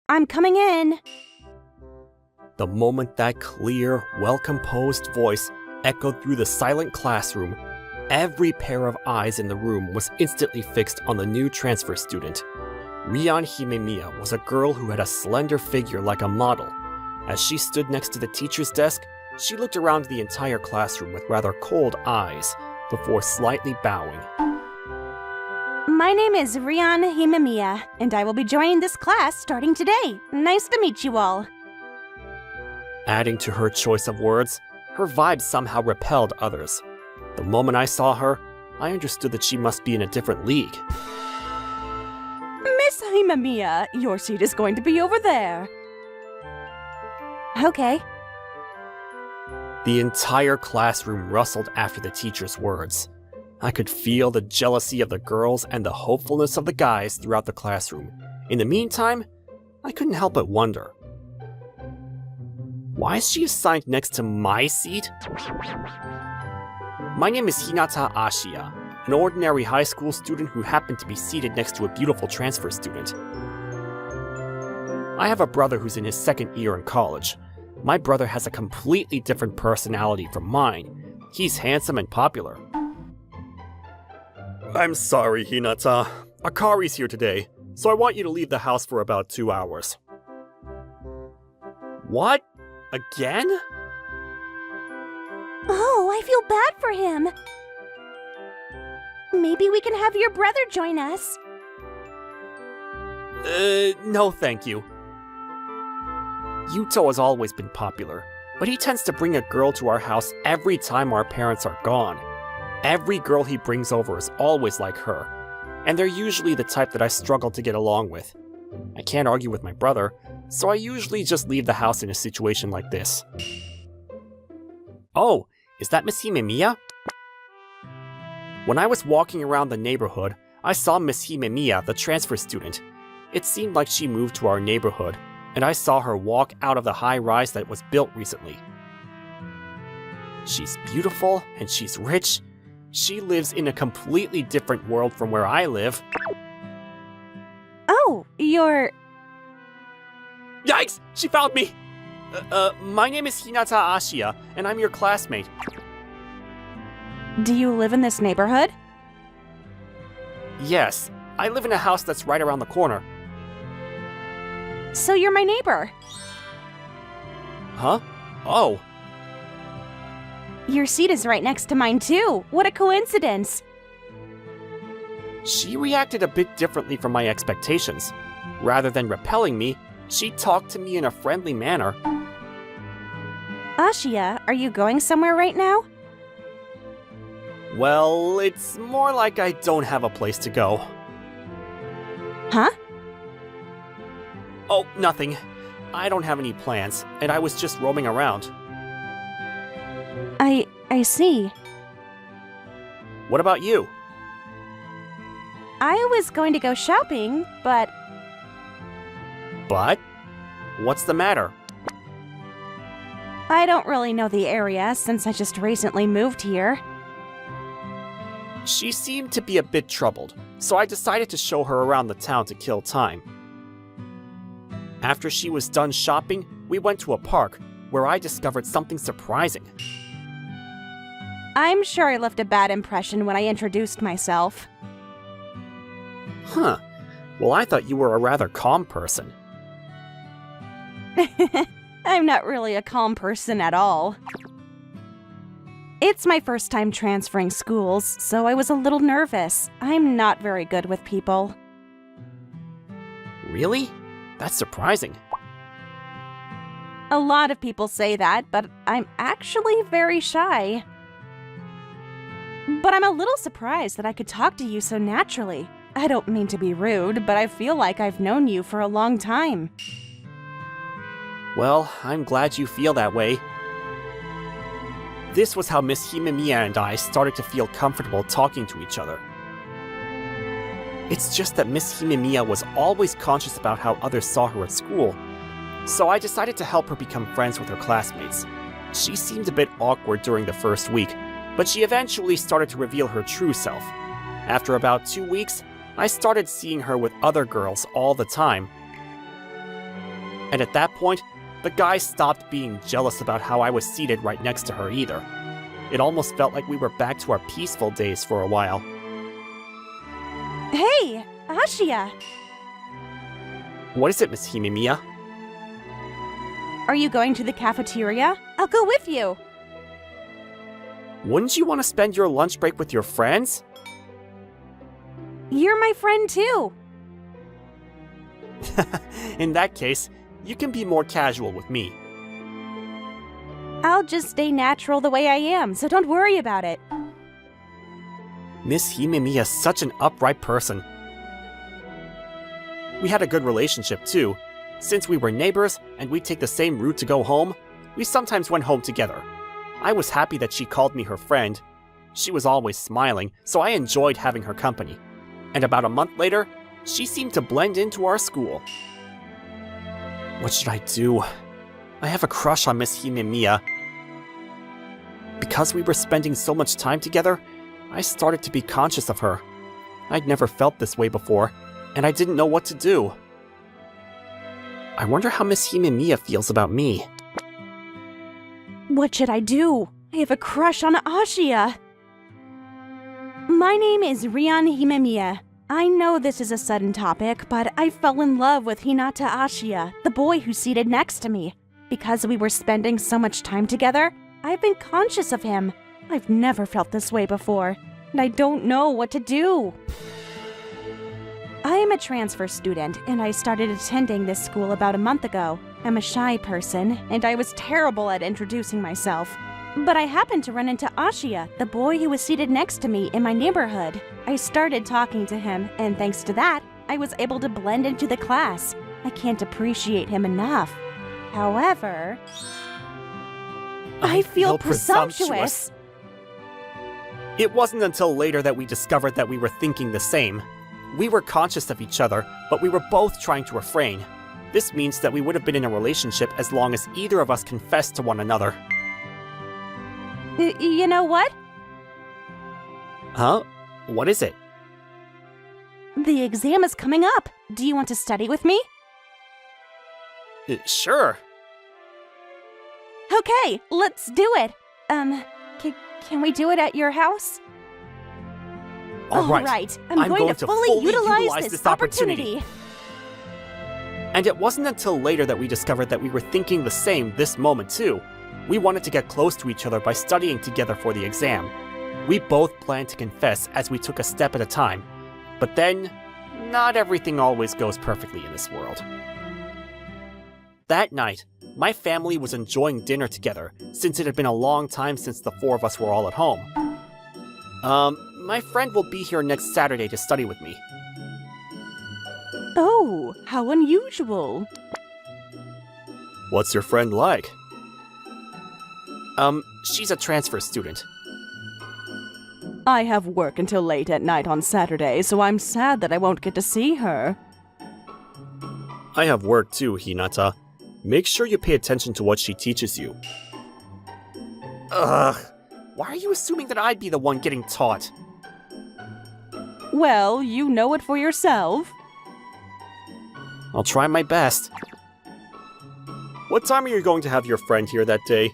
I'm coming in. The moment that clear, well-composed voice echoed through the silent classroom, every pair of eyes in the room was instantly fixed on the new transfer student. Rion Himemiya was a girl who had a slender figure like a model. As she stood next to the teacher's desk, she looked around the entire classroom with rather cold eyes, before slightly bowing. My name is Rion Himemiya, and I will be joining this class starting today. Nice to meet you all. Adding to her choice of words, her vibe somehow repelled others. The moment I saw her, I understood that she must be in a different league. Miss Himemiya, your seat is going to be over there. Okay. The entire classroom rustled after the teacher's words. I could feel the jealousy of the girls and the hopefulness of the guys throughout the classroom. In the meantime, I couldn't help but wonder. Why is she assigned next to my seat? My name is Hinata Ashiya, an ordinary high school student who happened to be seated next to a beautiful transfer student. I have a brother who's in his second year in college. My brother has a completely different personality from mine. He's handsome and popular. I'm sorry, Hinata. Akari's here today, so I want you to leave the house for about 2 hours. What? Again? Oh, I feel bad for him. Maybe we can have your brother join us. No thank you. Yuto has always been popular, but he tends to bring a girl to our house every time our parents are gone. Every girl he brings over is always like her, and they're usually the type that I struggle to get along with. I can't argue with my brother, so I usually just leave the house in a situation like this. Oh, is that Miss Himemiya? When I was walking around the neighborhood, I saw Miss Himemiya, the transfer student. It seemed like she moved to our neighborhood, and I saw her walk out of the high rise that was built recently. She's beautiful and she's rich. She lives in a completely different world from where I live. Oh, you're... Yikes! She found me! My name is Hinata Ashiya, and I'm your classmate. Do you live in this neighborhood? Yes, I live in a house that's right around the corner. So you're my neighbor. Huh? Oh. Your seat is right next to mine too. What a coincidence. She reacted a bit differently from my expectations. Rather than repelling me, she talked to me in a friendly manner. Ashiya, are you going somewhere right now? Well, it's more like I don't have a place to go. Huh? Oh, nothing. I don't have any plans, and I was just roaming around. I see. What about you? I was going to go shopping, but... But? What's the matter? I don't really know the area since I just recently moved here. She seemed to be a bit troubled, so I decided to show her around the town to kill time. After she was done shopping, we went to a park, where I discovered something surprising. I'm sure I left a bad impression when I introduced myself. Huh. Well, I thought you were a rather calm person. I'm not really a calm person at all. It's my first time transferring schools, so I was a little nervous. I'm not very good with people. Really? That's surprising. A lot of people say that, but I'm actually very shy. But I'm a little surprised that I could talk to you so naturally. I don't mean to be rude, but I feel like I've known you for a long time. Well, I'm glad you feel that way. This was how Miss Himemiya and I started to feel comfortable talking to each other. It's just that Miss Himemiya was always conscious about how others saw her at school, so I decided to help her become friends with her classmates. She seemed a bit awkward during the first week, but she eventually started to reveal her true self. After about 2 weeks, I started seeing her with other girls all the time. And at that point, the guys stopped being jealous about how I was seated right next to her either. It almost felt like we were back to our peaceful days for a while. Hey, Ashia! What is it, Miss Himemiya? Are you going to the cafeteria? I'll go with you. Wouldn't you want to spend your lunch break with your friends? You're my friend too. In that case, you can be more casual with me. I'll just stay natural the way I am, so don't worry about it. Miss Himemiya is such an upright person. We had a good relationship too. Since we were neighbors and we'd take the same route to go home, we sometimes went home together. I was happy that she called me her friend. She was always smiling, so I enjoyed having her company. And about a month later, she seemed to blend into our school. What should I do? I have a crush on Miss Himemiya. Because we were spending so much time together, I started to be conscious of her. I'd never felt this way before, and I didn't know what to do. I wonder how Miss Himemiya feels about me. What should I do? I have a crush on Ashia. My name is Rian Himemiya. I know this is a sudden topic, but I fell in love with Hinata Ashia, the boy who's seated next to me. Because we were spending so much time together, I've been conscious of him. I've never felt this way before, and I don't know what to do. I am a transfer student, and I started attending this school about a month ago. I'm a shy person, and I was terrible at introducing myself. But I happened to run into Ashia, the boy who was seated next to me in my neighborhood. I started talking to him, and thanks to that, I was able to blend into the class. I can't appreciate him enough. However, I feel presumptuous. It wasn't until later that we discovered that we were thinking the same. We were conscious of each other, but we were both trying to refrain. This means that we would have been in a relationship as long as either of us confessed to one another. You know what? Huh? What is it? The exam is coming up. Do you want to study with me? Sure. Okay, let's do it. Can we do it at your house? All right. Right. I'm going to fully utilize this opportunity. And it wasn't until later that we discovered that we were thinking the same this moment too. We wanted to get close to each other by studying together for the exam. We both planned to confess as we took a step at a time. But then, not everything always goes perfectly in this world. That night, my family was enjoying dinner together, since it had been a long time since the four of us were all at home. My friend will be here next Saturday to study with me. Oh, how unusual. What's your friend like? She's a transfer student. I have work until late at night on Saturday, so I'm sad that I won't get to see her. I have work too, Hinata. Make sure you pay attention to what she teaches you. Ugh, why are you assuming that I'd be the one getting taught? Well, you know it for yourself. I'll try my best. What time are you going to have your friend here that day?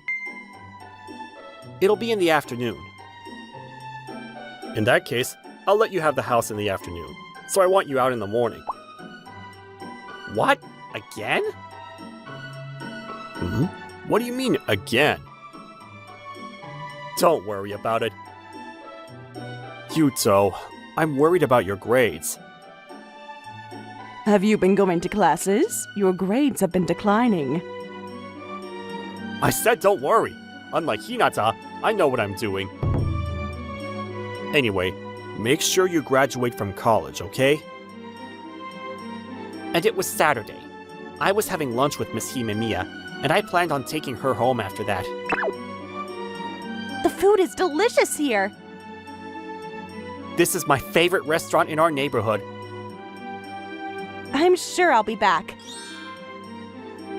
It'll be in the afternoon. In that case, I'll let you have the house in the afternoon, so I want you out in the morning. What? Again? What do you mean, again? Don't worry about it. Yuto, I'm worried about your grades. Have you been going to classes? Your grades have been declining. I said don't worry. Unlike Hinata, I know what I'm doing. Anyway, make sure you graduate from college, okay? And it was Saturday. I was having lunch with Miss Himemiya, and I planned on taking her home after that. The food is delicious here. This is my favorite restaurant in our neighborhood. I'm sure I'll be back.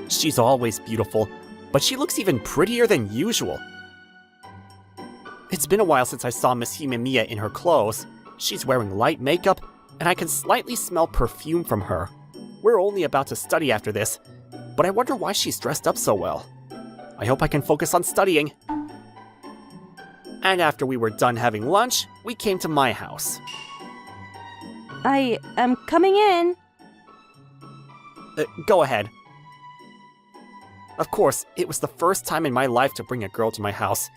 She's always beautiful, but she looks even prettier than usual. It's been a while since I saw Miss Himemiya in her clothes. She's wearing light makeup, and I can slightly smell perfume from her. We're only about to study after this, but I wonder why she's dressed up so well. I hope I can focus on studying. And after we were done having lunch, we came to my house. I am coming in. Go ahead. Of course, it was the first time in my life to bring a girl to my house.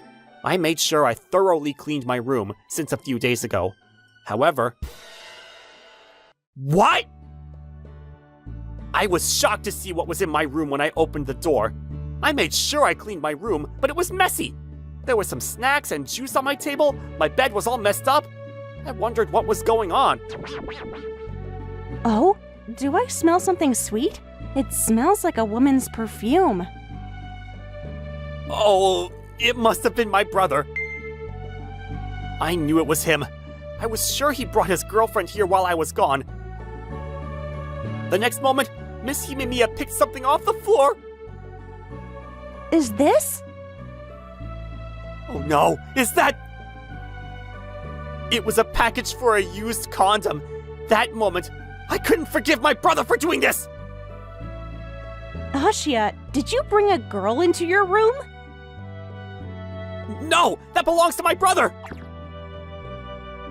I made sure I thoroughly cleaned my room since a few days ago. However... What?! I was shocked to see what was in my room when I opened the door. I made sure I cleaned my room, but it was messy. There was some snacks and juice on my table, my bed was all messed up. I wondered what was going on. Oh? Do I smell something sweet? It smells like a woman's perfume. Oh, it must have been my brother. I knew it was him. I was sure he brought his girlfriend here while I was gone. The next moment, Miss Himemiya picked something off the floor. Is this? Oh no, is that... It was a package for a used condom. That moment, I couldn't forgive my brother for doing this! Ashia, did you bring a girl into your room? No, that belongs to my brother!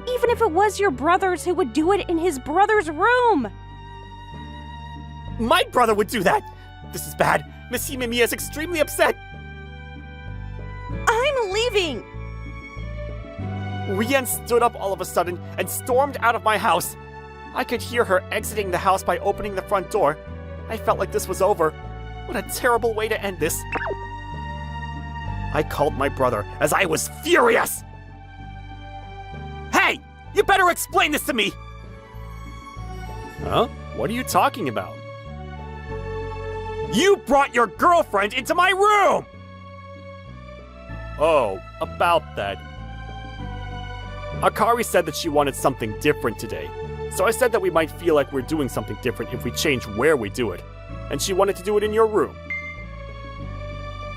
Even if it was your brother's, who would do it in his brother's room? My brother would do that! This is bad. Miss Himemiya is extremely upset. I'm leaving! Rian stood up all of a sudden and stormed out of my house. I could hear her exiting the house by opening the front door. I felt like this was over. What a terrible way to end this. I called my brother as I was furious. Hey! You better explain this to me! Huh? What are you talking about? You brought your girlfriend into my room! Oh, about that. Akari said that she wanted something different today. So I said that we might feel like we're doing something different if we change where we do it. And she wanted to do it in your room.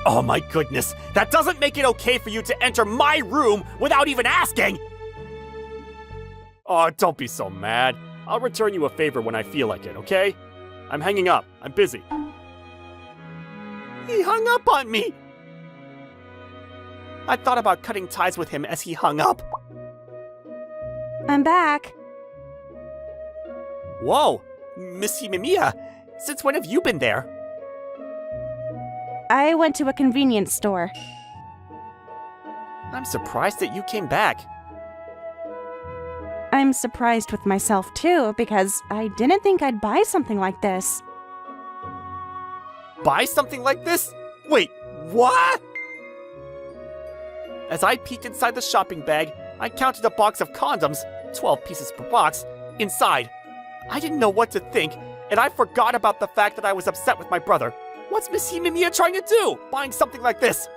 Oh my goodness, that doesn't make it okay for you to enter my room without even asking! Oh, don't be so mad. I'll return you a favor when I feel like it, okay? I'm hanging up. I'm busy. He hung up on me! I thought about cutting ties with him as he hung up. I'm back. Whoa, Miss Himemiya, since when have you been there? I went to a convenience store. I'm surprised that you came back. I'm surprised with myself too, because I didn't think I'd buy something like this. Buy something like this? Wait, what? As I peeked inside the shopping bag, I counted a box of condoms, 12 pieces per box, inside. I didn't know what to think, and I forgot about the fact that I was upset with my brother. What's Miss Himemiya trying to do, buying something like this?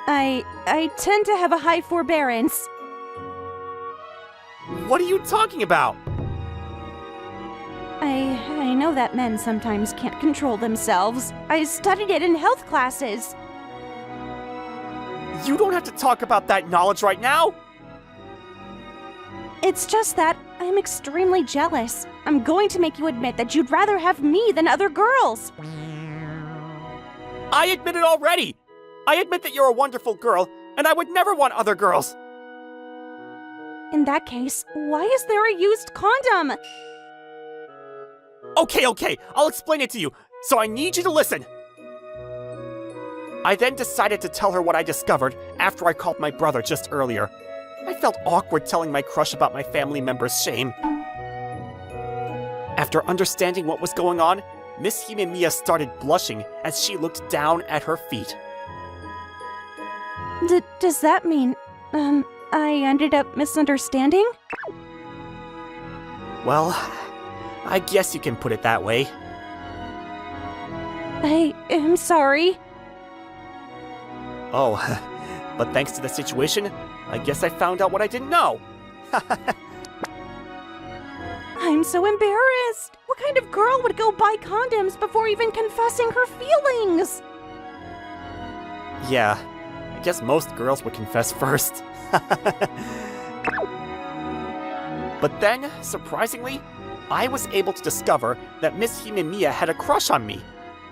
I tend to have a high forbearance. What are you talking about? I know that men sometimes can't control themselves. I studied it in health classes. You don't have to talk about that knowledge right now. It's just that I'm extremely jealous. I'm going to make you admit that you'd rather have me than other girls. I admit it already. I admit that you're a wonderful girl, and I would never want other girls. In that case, why is there a used condom? Okay, I'll explain it to you, so I need you to listen. I then decided to tell her what I discovered after I called my brother just earlier. I felt awkward telling my crush about my family member's shame. After understanding what was going on, Miss Himemiya started blushing as she looked down at her feet. Does that mean, I ended up misunderstanding? Well, I guess you can put it that way. I am sorry. Oh, but thanks to the situation, I guess I found out what I didn't know. I'm so embarrassed. What kind of girl would go buy condoms before even confessing her feelings? Yeah, I guess most girls would confess first. But then, surprisingly, I was able to discover that Miss Himemiya had a crush on me.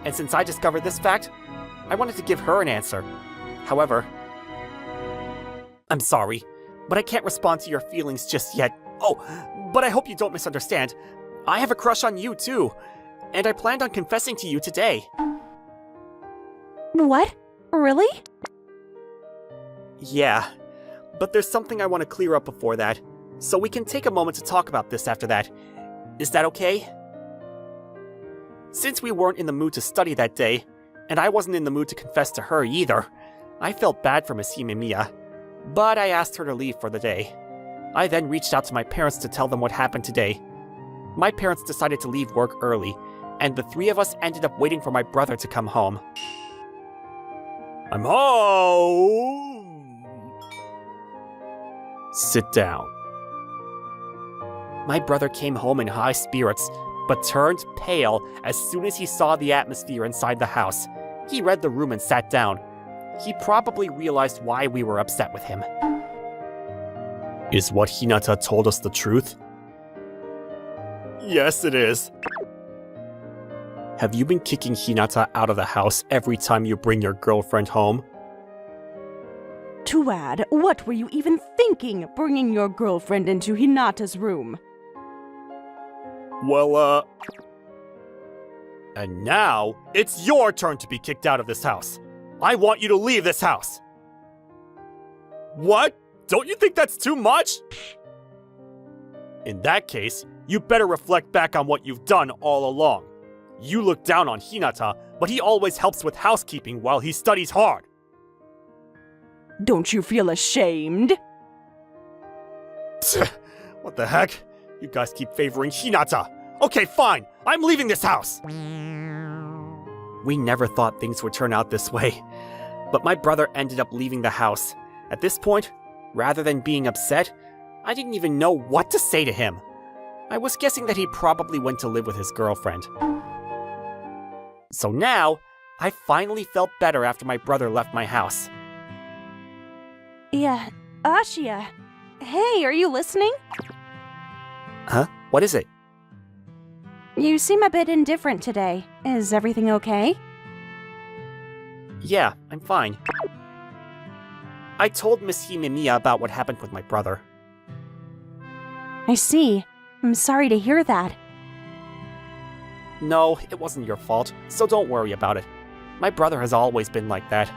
And since I discovered this fact, I wanted to give her an answer. However, I'm sorry, but I can't respond to your feelings just yet. Oh, but I hope you don't misunderstand. I have a crush on you too, and I planned on confessing to you today. What? Really? Yeah, but there's something I want to clear up before that, so we can take a moment to talk about this after that. Is that okay? Since we weren't in the mood to study that day, and I wasn't in the mood to confess to her either, I felt bad for Miss Himemiya, but I asked her to leave for the day. I then reached out to my parents to tell them what happened today. My parents decided to leave work early, and the three of us ended up waiting for my brother to come home. I'm home! Sit down. My brother came home in high spirits, but turned pale as soon as he saw the atmosphere inside the house. He read the room and sat down. He probably realized why we were upset with him. Is what Hinata told us the truth? Yes, it is. Have you been kicking Hinata out of the house every time you bring your girlfriend home? To add, what were you even thinking, bringing your girlfriend into Hinata's room? Well, And now, it's your turn to be kicked out of this house. I want you to leave this house. What? Don't you think that's too much? In that case, you better reflect back on what you've done all along. You look down on Hinata, but he always helps with housekeeping while he studies hard. Don't you feel ashamed? What the heck? You guys keep favoring Hinata. Okay, fine. I'm leaving this house. We never thought things would turn out this way, but my brother ended up leaving the house. At this point, rather than being upset, I didn't even know what to say to him. I was guessing that he probably went to live with his girlfriend. So now, I finally felt better after my brother left my house. Yeah, Ashia. Hey, are you listening? Huh? What is it? You seem a bit indifferent today. Is everything okay? Yeah, I'm fine. I told Miss Himemiya about what happened with my brother. I see. I'm sorry to hear that. No, it wasn't your fault, so don't worry about it. My brother has always been like that,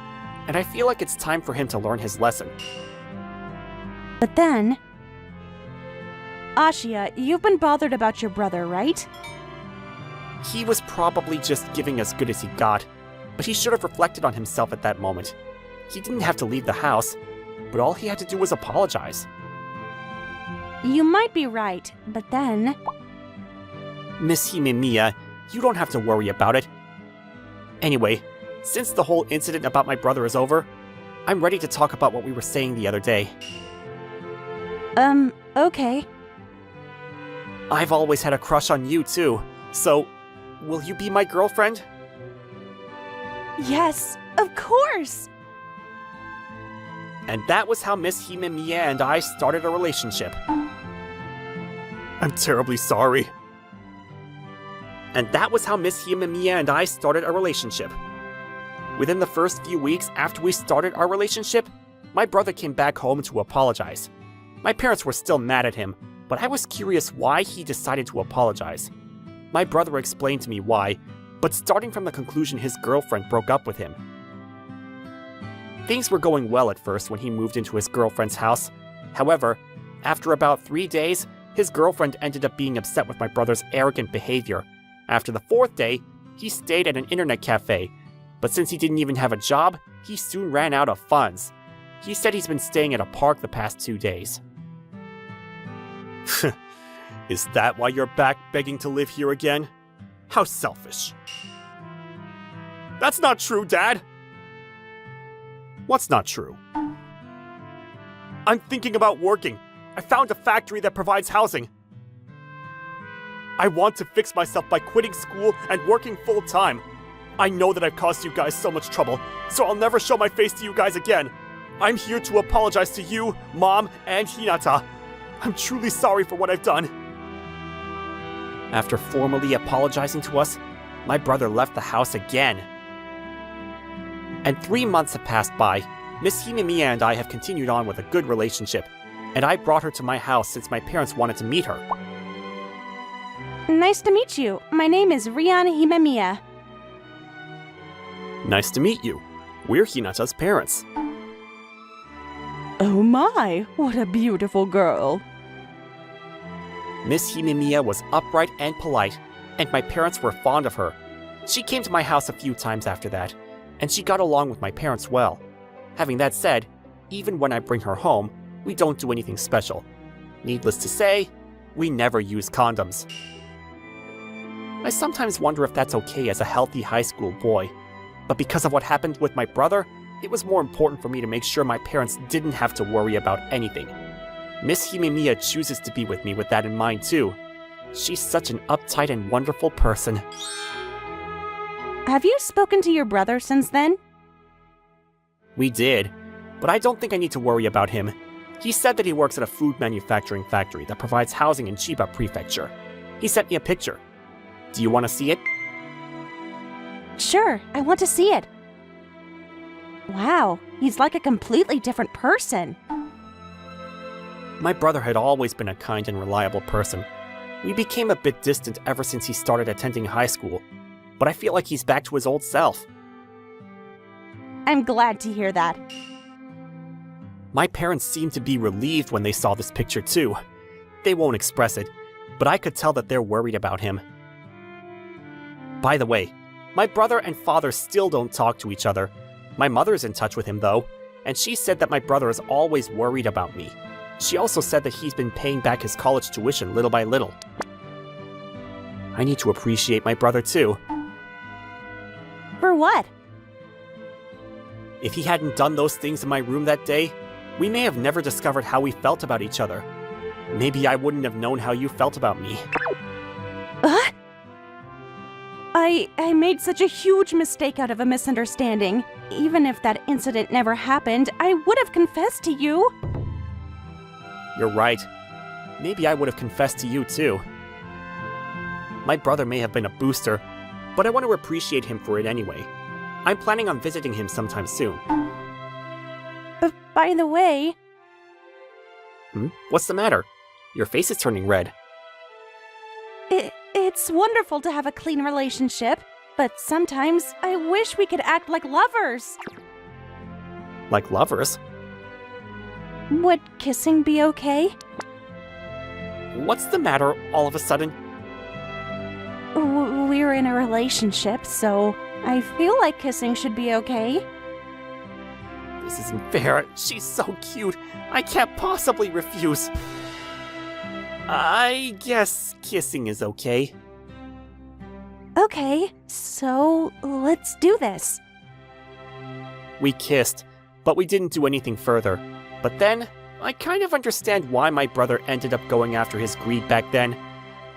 and I feel like it's time for him to learn his lesson. But then... Ashia, you've been bothered about your brother, right? He was probably just giving as good as he got, but he should have reflected on himself at that moment. He didn't have to leave the house, but all he had to do was apologize. You might be right, but then... Miss Himemiya, you don't have to worry about it. Anyway, since the whole incident about my brother is over, I'm ready to talk about what we were saying the other day. Okay. I've always had a crush on you too, so will you be my girlfriend? Yes, of course! And that was how Miss Himemiya and I started a relationship. I'm terribly sorry. And that was how Miss Himemiya and I started a relationship. Within the first few weeks after we started our relationship, my brother came back home to apologize. My parents were still mad at him, but I was curious why he decided to apologize. My brother explained to me why, but starting from the conclusion his girlfriend broke up with him. Things were going well at first when he moved into his girlfriend's house. However, after about 3 days, his girlfriend ended up being upset with my brother's arrogant behavior. After the 4th day, he stayed at an internet cafe, but since he didn't even have a job, he soon ran out of funds. He said he's been staying at a park the past 2 days. Is that why you're back begging to live here again? How selfish. That's not true, Dad! What's not true? I'm thinking about working. I found a factory that provides housing. I want to fix myself by quitting school and working full-time. I know that I've caused you guys so much trouble, so I'll never show my face to you guys again. I'm here to apologize to you, Mom, and Hinata. I'm truly sorry for what I've done. After formally apologizing to us, my brother left the house again. And 3 months have passed by. Miss Himemiya and I have continued on with a good relationship, and I brought her to my house since my parents wanted to meet her. Nice to meet you. My name is Rian Himemiya. Nice to meet you. We're Hinata's parents. Oh my, what a beautiful girl. Miss Himemiya was upright and polite, and my parents were fond of her. She came to my house a few times after that, and she got along with my parents well. Having that said, even when I bring her home, we don't do anything special. Needless to say, we never use condoms. I sometimes wonder if that's okay as a healthy high school boy, but because of what happened with my brother, it was more important for me to make sure my parents didn't have to worry about anything. Miss Himemiya chooses to be with me with that in mind too. She's such an uptight and wonderful person. Have you spoken to your brother since then? We did, but I don't think I need to worry about him. He said that he works at a food manufacturing factory that provides housing in Chiba Prefecture. He sent me a picture. Do you want to see it? Sure, I want to see it. Wow, he's like a completely different person. My brother had always been a kind and reliable person. We became a bit distant ever since he started attending high school, but I feel like he's back to his old self. I'm glad to hear that. My parents seemed to be relieved when they saw this picture too. They won't express it, but I could tell that they're worried about him. By the way, my brother and father still don't talk to each other. My mother's in touch with him though, and she said that my brother is always worried about me. She also said that he's been paying back his college tuition little by little. I need to appreciate my brother too. For what? If he hadn't done those things in my room that day, we may have never discovered how we felt about each other. Maybe I wouldn't have known how you felt about me. I made such a huge mistake out of a misunderstanding. Even if that incident never happened, I would have confessed to you. You're right. Maybe I would have confessed to you too. My brother may have been a booster, but I want to appreciate him for it anyway. I'm planning on visiting him sometime soon. By the way... What's the matter? Your face is turning red. It's wonderful to have a clean relationship, but sometimes I wish we could act like lovers. Like lovers? Would kissing be okay? What's the matter all of a sudden? We're in a relationship, so I feel like kissing should be okay. This isn't fair. She's so cute. I can't possibly refuse. I guess kissing is okay. Okay, so let's do this. We kissed, but we didn't do anything further. But then, I kind of understand why my brother ended up going after his greed back then.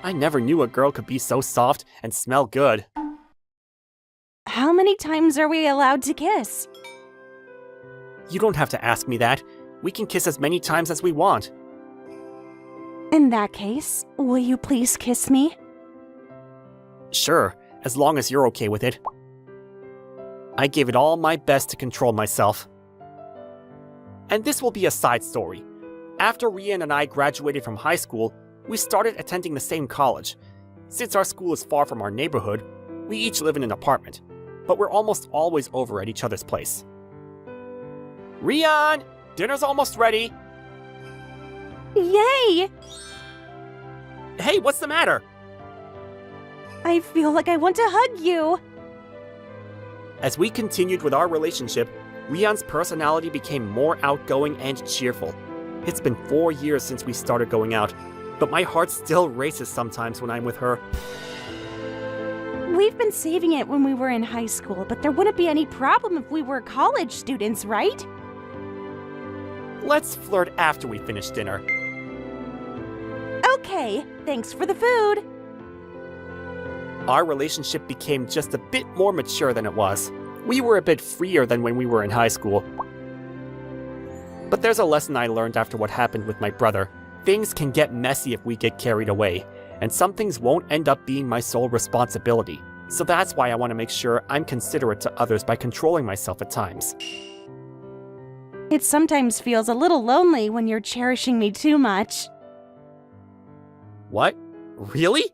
I never knew a girl could be so soft and smell good. How many times are we allowed to kiss? You don't have to ask me that. We can kiss as many times as we want. In that case, will you please kiss me? Sure, as long as you're okay with it. I gave it all my best to control myself. And this will be a side story. After Rian and I graduated from high school, we started attending the same college. Since our school is far from our neighborhood, we each live in an apartment, but we're almost always over at each other's place. Rian! Dinner's almost ready! Yay! Hey, what's the matter? I feel like I want to hug you. As we continued with our relationship, Rian's personality became more outgoing and cheerful. It's been 4 years since we started going out, but my heart still races sometimes when I'm with her. We've been saving it when we were in high school, but there wouldn't be any problem if we were college students, right? Let's flirt after we finish dinner. Okay, thanks for the food. Our relationship became just a bit more mature than it was. We were a bit freer than when we were in high school. But there's a lesson I learned after what happened with my brother. Things can get messy if we get carried away, and some things won't end up being my sole responsibility. So that's why I want to make sure I'm considerate to others by controlling myself at times. It sometimes feels a little lonely when you're cherishing me too much. What? Really?